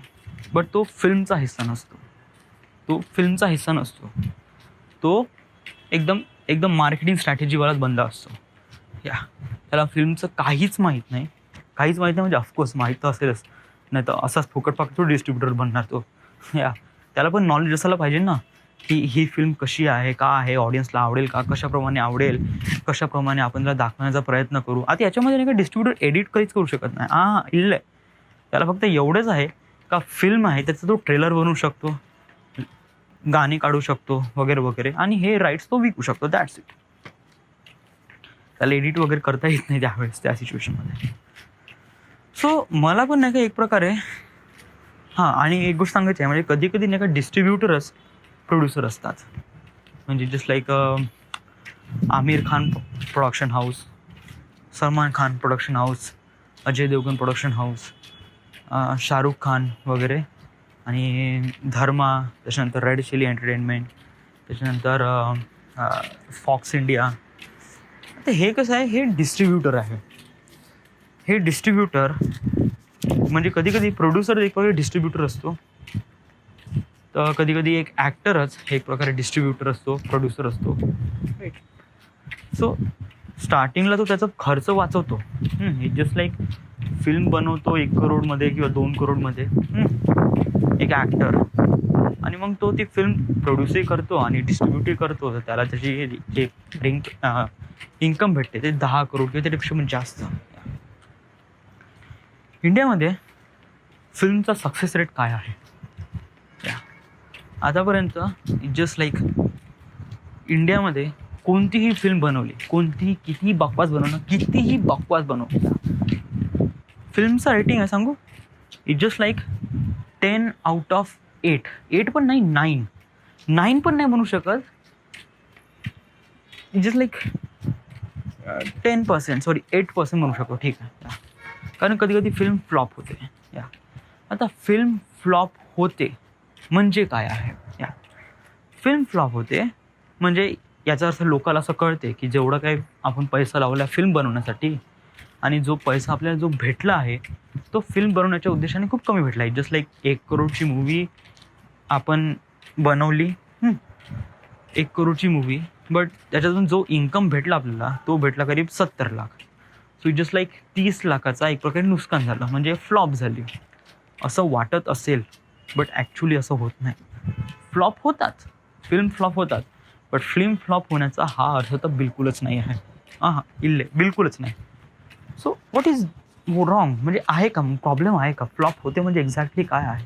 बट तो फिल्मचा हिस्सा नसतो. तो एकदम मार्केटिंग स्ट्रॅटेजीवालाच बंदा असतो. त्याला फिल्मचं काहीच माहीत नाही म्हणजे ऑफकोर्स माहीत तर असेलच, नाही तर असाच फुकट तो डिस्ट्रीब्युटर बनणार तो. त्याला पण नॉलेज असायला पाहिजे ना की ही फिल्म कशी आहे, का आहे, ऑडियन्सला आवडेल का, कशाप्रमाणे आपण त्याला दाखवण्याचा प्रयत्न करू. आता याच्यामध्ये नाही का डिस्ट्रीब्युटर एडिट काहीच करू शकत नाही. इल्ल आहे त्याला. फक्त एवढंच आहे का फिल्म आहे त्याचा तो ट्रेलर बनवू शकतो, गाणी काढू शकतो वगैरे आणि हे राईट्स तो विकू शकतो. That's it. त्याला एडिट वगैरे करता येत नाही त्यावेळेस त्या सिच्युएशनमध्ये. सो मला पण नाही का एक प्रकारे आणि एक गोष्ट सांगायची आहे, म्हणजे कधी नाही का डिस्ट्रीब्युटरच प्रोड्युसर असतात. म्हणजे just like Aamir Khan production house, Salman Khan production house, Ajay Devgan production house, Shahrukh Khan वगैरे आणि धर्मा, त्याच्यानंतर रेड चिली एंटरटेनमेंट, त्याच्यानंतर फॉक्स इंडिया. तर हे कसं आहे, हे डिस्ट्रीब्युटर आहे. हे डिस्ट्रीब्युटर म्हणजे कधी प्रोड्युसर एक प्रकारे डिस्ट्रीब्युटर असतो, तर कधी एक ॲक्टरच हे एक प्रकारे डिस्ट्रीब्युटर असतो, प्रोड्युसर असतो. राईट. सो स्टार्टिंगला तो त्याचा खर्च वाचवतो. इट जस्ट लाईक फिल्म बनवतो 1 करोडमध्ये किंवा 2 करोडमध्ये एक ॲक्टर, आणि मग तो ती फिल्म प्रोड्यूसही करतो आणि डिस्ट्रीब्यूटही करतो. तर त्याला त्याची जे इन्कम भेटते ते 10 करोड किंवा त्यापेक्षा पण जास्त. इंडियामध्ये फिल्मचा सक्सेस रेट काय आहे आतापर्यंत? जस्ट लाईक इंडियामध्ये कोणतीही फिल्म बनवली, कितीही बकवास बनवली, फिल्मचा रेटिंग आहे सांगू, it just like 10 out of 8 पण नाही, 9 पण नाही बनवू शकत. जस्ट लाईक 8% बनवू शकतो. ठीक आहे. कारण कधी फिल्म फ्लॉप होते. आता फिल्म फ्लॉप होते म्हणजे काय आहे? फिल्म फ्लॉप होते म्हणजे याचा अर्थ लोकांना असं कळते की जेवढं काही आपण पैसा लावला फिल्म बनवण्यासाठी आणि जो पैसा आपल्याला जो भेटला आहे तो फिल्म बनवण्याच्या उद्देशाने खूप कमी भेटला आहे. जस्ट लाईक 1 करोडची मूवी आपण बनवली, 1 करोडची मूवी, बट त्याच्यातून जो इन्कम भेटला आपल्याला तो भेटला करीब 70 लाख. सो जस्ट लाईक 30 लाखाचा एक प्रकारे नुकसान झालं, म्हणजे फ्लॉप झाली असं वाटत असेल, बट ॲक्च्युली असं होत नाही. फ्लॉप होतात, फिल्म फ्लॉप होतात, बट फिल्म फ्लॉप होण्याचा हा अर्थ तर बिलकुलच नाही आहे. बिलकुलच नाही. So what is wrong? म्हणजे आहे का प्रॉब्लेम आहे का? फ्लॉप होते म्हणजे एक्झॅक्टली काय आहे?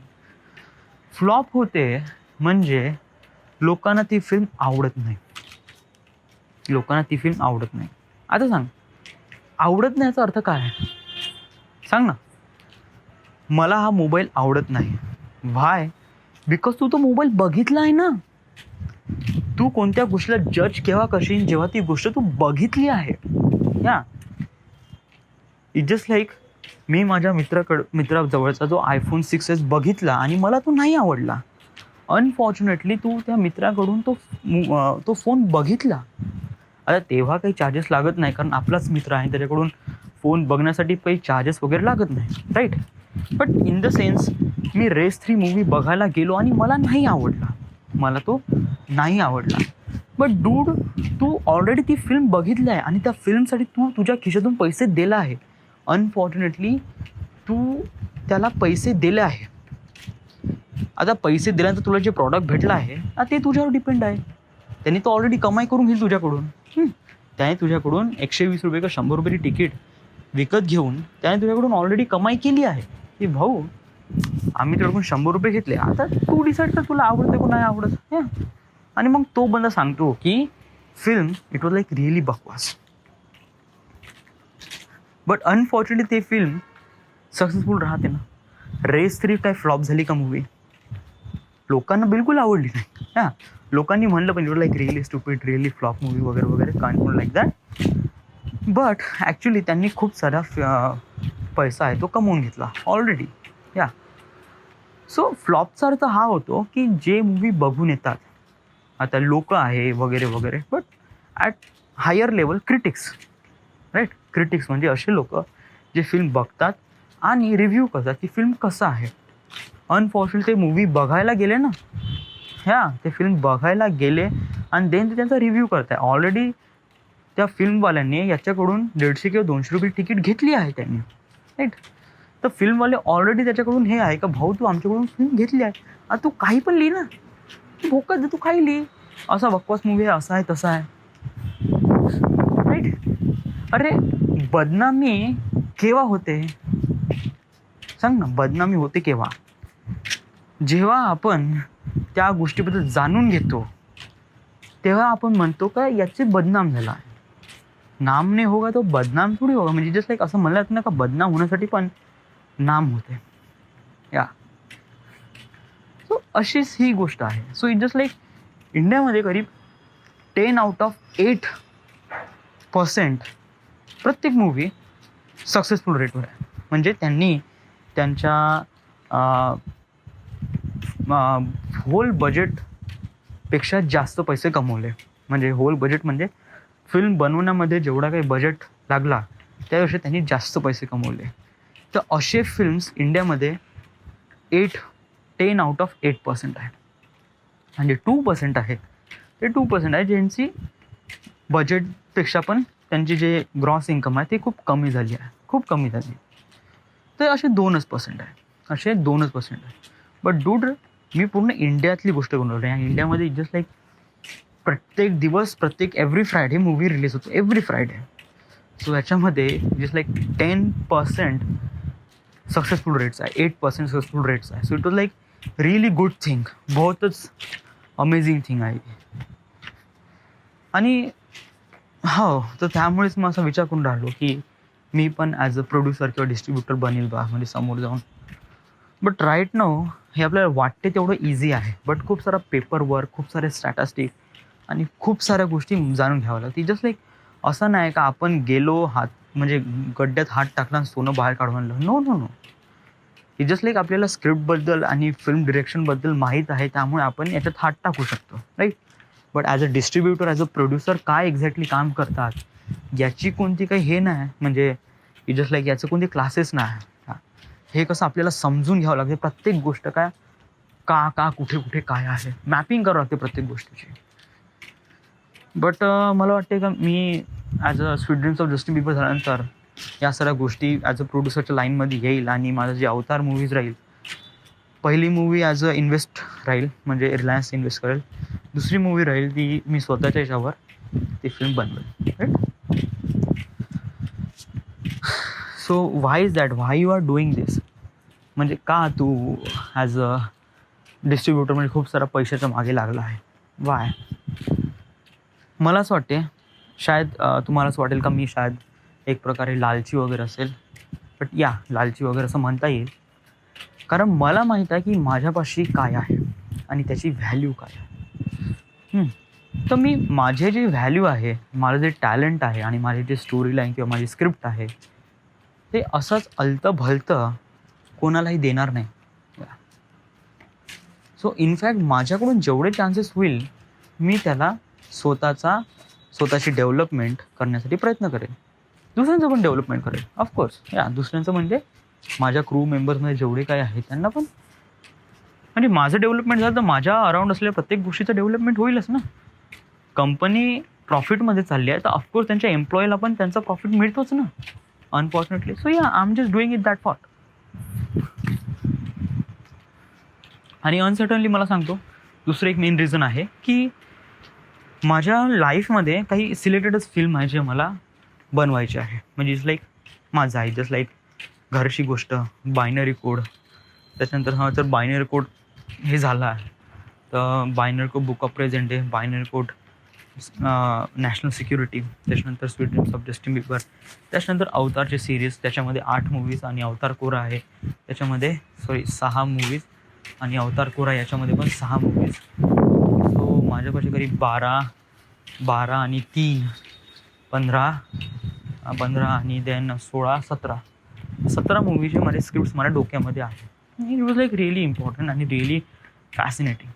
फ्लॉप होते म्हणजे लोकांना ती फिल्म आवडत नाही. आता सांग, आवडत नाही याचा अर्थ काय आहे सांग ना. मला हा मोबाईल आवडत नाही. व्हाय? बिकॉज तू तो मोबाईल बघितला आहे ना. तू कोणत्या गोष्टीला जज केव्हा करशील? जेव्हा ती गोष्ट तू बघितली आहे. इट जस्ट लाईक मी माझ्या मित्राजवळचा जो iPhone 6s बघितला आणि मला तो नाही आवडला. अनफॉर्च्युनेटली तू त्या मित्राकडून तो फोन बघितला आता तेव्हा काही चार्जेस लागत नाही, कारण आपलाच मित्र आहे, त्याच्याकडून फोन बघण्यासाठी काही चार्जेस वगैरे लागत नाही, right. But in the sense मी रेस 3 मूवी बघायला गेलो आणि मला नाही आवडला, मला तो नाही आवडला. बट डूड, तू ऑलरेडी ती फिल्म बघितली आहे आणि त्या फिल्मसाठी तू तुझ्या खिशातून पैसे दिला आहे. अनफॉर्च्युनेटली तू त्याला पैसे दिले आहे. आता पैसे दिल्यानंतर तुला जे प्रॉडक्ट भेटलं आहे ते तुझ्यावर डिपेंड आहे. त्यांनी तो ऑलरेडी कमाई करून घेईल तुझ्याकडून. त्याने तुझ्याकडून 120 रुपये का 100 रुपयाची तिकीट विकत घेऊन त्याने तुझ्याकडून ऑलरेडी कमाई केली आहे की भाऊ आम्ही तुझ्याकडून 100 रुपये घेतले, आता तू डिसाईड कर तुला आवडते को नाही आवडत. आणि मग तो बंदा सांगतो की film it was like really बकवास. बट अनफॉर्च्युनेटली ते फिल्म सक्सेसफुल राहते ना. रेस 3 काय फ्लॉप झाली का मूवी? लोकांना बिलकुल आवडली नाही. लोकांनी म्हणलं पण like really stupid, really flop movie वगैरे वगैरे, कान पण लाईक दॅट. बट ॲक्च्युली त्यांनी खूप सारा पैसा आहे तो कमवून घेतला ऑलरेडी. सो फ्लॉपचा अर्थ हा होतो की जे मूवी बघून येतात आता लोक आहे वगैरे वगैरे, but at higher level critics, right. Critics म्हणजे असे लोक जे फिल्म बघतात आणि रिव्ह्यू करतात की फिल्म कसं आहे. अनफॉर्च्युनेटली ते मूवी बघायला गेले ना, ते फिल्म बघायला गेले आणि देन ते त्यांचा रिव्ह्यू करत आहे. ऑलरेडी त्या फिल्मवाल्यांनी याच्याकडून 150 किंवा 200 रुपये तिकीट घेतली आहे त्यांनी, राईट. तर फिल्मवाले ऑलरेडी त्याच्याकडून हे आहे का भाऊ तू आमच्याकडून फिल्म घेतली आहे, आता तू काही पण लिही ना, तू भोकत दे, तू काही लिही, असा बकवास मूवी आहे, असा आहे तसा आहे, राईट. अरे बदनामी केव्हा होते सांग ना? बदनामी होते केव्हा? जेव्हा आपण त्या गोष्टीबद्दल जाणून घेतो तेव्हा आपण म्हणतो का याचे बदनाम झाला. नाम नाही होगा तो बदनाम थोडी होगा. म्हणजे जस्ट लाईक असं म्हणलं ना का बदनाम होण्यासाठी पण नाम होते. सो अशीच ही गोष्ट आहे. सो इट जस्ट लाईक इंडियामध्ये करीब 10 out of 8% प्रत्येक मूवी सक्सेसफुल रेटवर आहे. म्हणजे त्यांनी त्यांच्या होल बजेटपेक्षा जास्त पैसे कमवले. म्हणजे होल बजेट म्हणजे फिल्म बनवण्यामध्ये जेवढा काही बजेट लागला त्यापेक्षा त्यांनी जास्त पैसे कमवले. तर असे फिल्म्स इंडियामध्ये 10 out of 8% आहे. म्हणजे 2% आहे, ते 2% आहे ज्यांची बजेटपेक्षा पण त्यांची जे ग्रॉस इन्कम आहे ते खूप कमी झाली आहे, खूप कमी झाली. तर असे 2% आहे, असे 2% आहे. बट डूड, मी पूर्ण इंडियातली गोष्ट बनवली आहे. इंडियामध्ये जस्ट लाईक प्रत्येक दिवस एव्हरी फ्रायडे मूवी रिलीज होतो, एव्हरी फ्रायडे. सो याच्यामध्ये जस्ट लाईक 10% सक्सेसफुल रेट्स आहे, 8% सक्सेसफुल रेट्स आहे. So it was like really good thing, बहुतच अमेझिंग थिंग आहे. आणि हो, तर त्यामुळेच मग असा विचार करून राहिलो की मी पण ॲज अ प्रोड्युसर किंवा डिस्ट्रीब्युटर बनेल बा, म्हणजे समोर जाऊन. बट राईट नाऊ हे आपल्याला वाटते तेवढं इझी आहे, बट खूप सारा पेपर वर्क, खूप सारे स्टॅटिस्टिक आणि खूप साऱ्या गोष्टी जाणून घ्याव्या लागतात. जस्ट लाईक असं नाही का आपण गेलो हात म्हणजे गड्ड्यात हात टाकला सोनं बाहेर काढून आणलं. No no no. It just like आपल्याला स्क्रिप्टबद्दल आणि फिल्म डिरेक्शनबद्दल माहीत आहे त्यामुळे आपण याच्यात हात टाकू शकतो, right. But as a distributor, as a producer काय एक्झॅक्टली काम करतात याची कोणती काही हे नाही. म्हणजे इट जस्ट लाईक याचं कोणते क्लासेस नाही. हे कसं आपल्याला समजून घ्यावं लागते प्रत्येक गोष्ट, काय का कुठे कुठे काय आहे, मॅपिंग करावं लागते प्रत्येक गोष्टीची. बट मला वाटते का मी as a students of Justin Bieber झाल्यानंतर या सगळ्या गोष्टी ॲज अ प्रोड्युसरच्या लाईनमध्ये येईल आणि माझं जे अवतार मूवीज राहील, पहिली मूवी ॲज अ इन्व्हेस्ट राहील, म्हणजे रिलायन्स इन्व्हेस्ट करेल. दुसरी मूवी राहील ती मी स्वतःच्या याच्यावर ती फिल्म बनवेल, right. So why is that, why you are doing this? म्हणजे का तू ॲज अ डिस्ट्रीब्युटर म्हणजे खूप सारा पैशाच्या मागे लागला आहे, वाय? मला असं वाटते शायद तुम्हाला असं वाटेल का मी शायद एक प्रकारे लालची वगैरे असेल. बट लालची वगैरे असं म्हणता येईल, कारण मला माहीत आहे की माझ्यापाशी काय आहे आणि त्याची व्हॅल्यू काय आहे. तर मी माझे जे व्हॅल्यू आहे, माझं जे टॅलेंट आहे आणि माझी जे स्टोरी लाईन किंवा माझी स्क्रिप्ट आहे ते असंच अलतं भलतं कोणालाही देणार नाही. सो इनफॅक्ट माझ्याकडून जेवढे चान्सेस होईल मी त्याला स्वतःचा स्वतःची डेव्हलपमेंट करण्यासाठी प्रयत्न करेल. दुसऱ्यांचं पण डेव्हलपमेंट करेल ऑफकोर्स. दुसऱ्यांचं म्हणजे माझ्या क्रू मेंबर्समध्ये जेवढे काही आहेत त्यांना पण, म्हणजे माझं डेव्हलपमेंट झालं तर माझ्या अराउंड असलेल्या प्रत्येक गोष्टीचं डेव्हलपमेंट होईलच ना. कंपनी प्रॉफिटमध्ये चालली आहे तर ऑफकोर्स त्यांच्या एम्प्लॉईला पण त्यांचा प्रॉफिट मिळतोच ना, unfortunately. So I am just doing it that for. आणि अनसर्टनली मला सांगतो दुसरं एक मेन रिझन आहे की माझ्या लाईफमध्ये काही सिलेक्टेडच फिल्म आहे जे मला बनवायचे आहे. म्हणजे इट्स लाईक माझं आहे जस्ट लाईक घरची गोष्ट, बायनरी कोड. त्याच्यानंतर जर बायनरी कोड हे झालं आहे तर binary code book of present आहे, बायनरी कोड नॅशनल सिक्युरिटी, त्याच्यानंतर sweet dreams of Justin Bieber, त्याच्यानंतर अवतारचे सिरीज, त्याच्यामध्ये 8 मूवीज आणि अवतार कोरा आहे त्याच्यामध्ये 6 मूवीज आणि अवतार कोरा याच्यामध्ये पण 6 मूवीज. सो माझ्यापाशी करीब 12 आणि 3 15 आणि देन 16 17 मूवीचे माझे स्क्रिप्ट्स माझ्या डोक्यामध्ये आहे. It was like really important आणि रिअली फॅसिनेटिंग.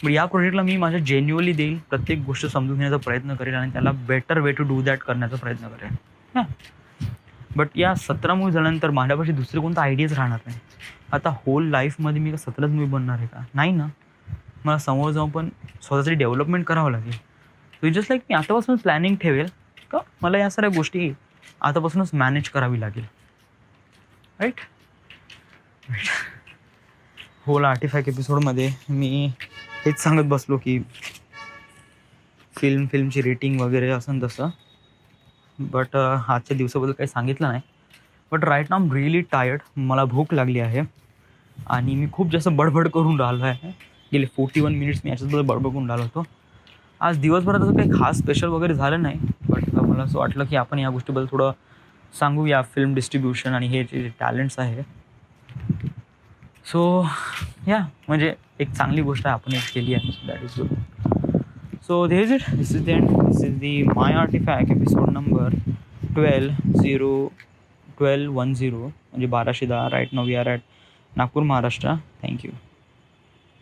बट या प्रोजेक्टला मी माझ्या जेन्युअली देईल, प्रत्येक गोष्ट समजून घेण्याचा प्रयत्न करेल आणि त्याला better way to do that करण्याचा प्रयत्न करेल. बट 17 मूवी झाल्यानंतर माझ्यापाशी दुसरे कोणता आयडियाच राहणार नाही. आता होल लाईफमध्ये मी 17च मूवी बनणार आहे का? नाही ना. मला समोर जाऊन पण स्वतःची डेव्हलपमेंट करावं लागेल. सो जस्ट लाईक मी आतापासूनच प्लॅनिंग ठेवेल का मला या साऱ्या गोष्टी आतापासूनच मॅनेज करावी लागेल. राईट. होल 85 एपिसोडमध्ये मी हेच सांगत बसलो की फिल्मची रेटिंग वगैरे असं तसं. बट आजच्या दिवसाबद्दल काही सांगितलं नाही. But right now I am really tired. मला भूक लागली आहे आणि मी खूप जास्त बडबड करून राहिलो आहे. गेले 41 मिनिट्स मी याच्याबद्दल बडबड करून राहिलो होतो. आज दिवसभरात असं काही खास स्पेशल वगैरे झालं नाही. बट मला असं वाटलं की आपण या गोष्टीबद्दल थोडं सांगूया, फिल्म डिस्ट्रीब्युशन आणि हे जे टॅलेंट्स आहे. सो म्हणजे एक चांगली गोष्ट आहे आपण एक केली आहे. That is good. So this is it. This is the end. This is the my artifact episode number 1210 म्हणजे 1210. Right now we are at Nagpur, Maharashtra. Thank you.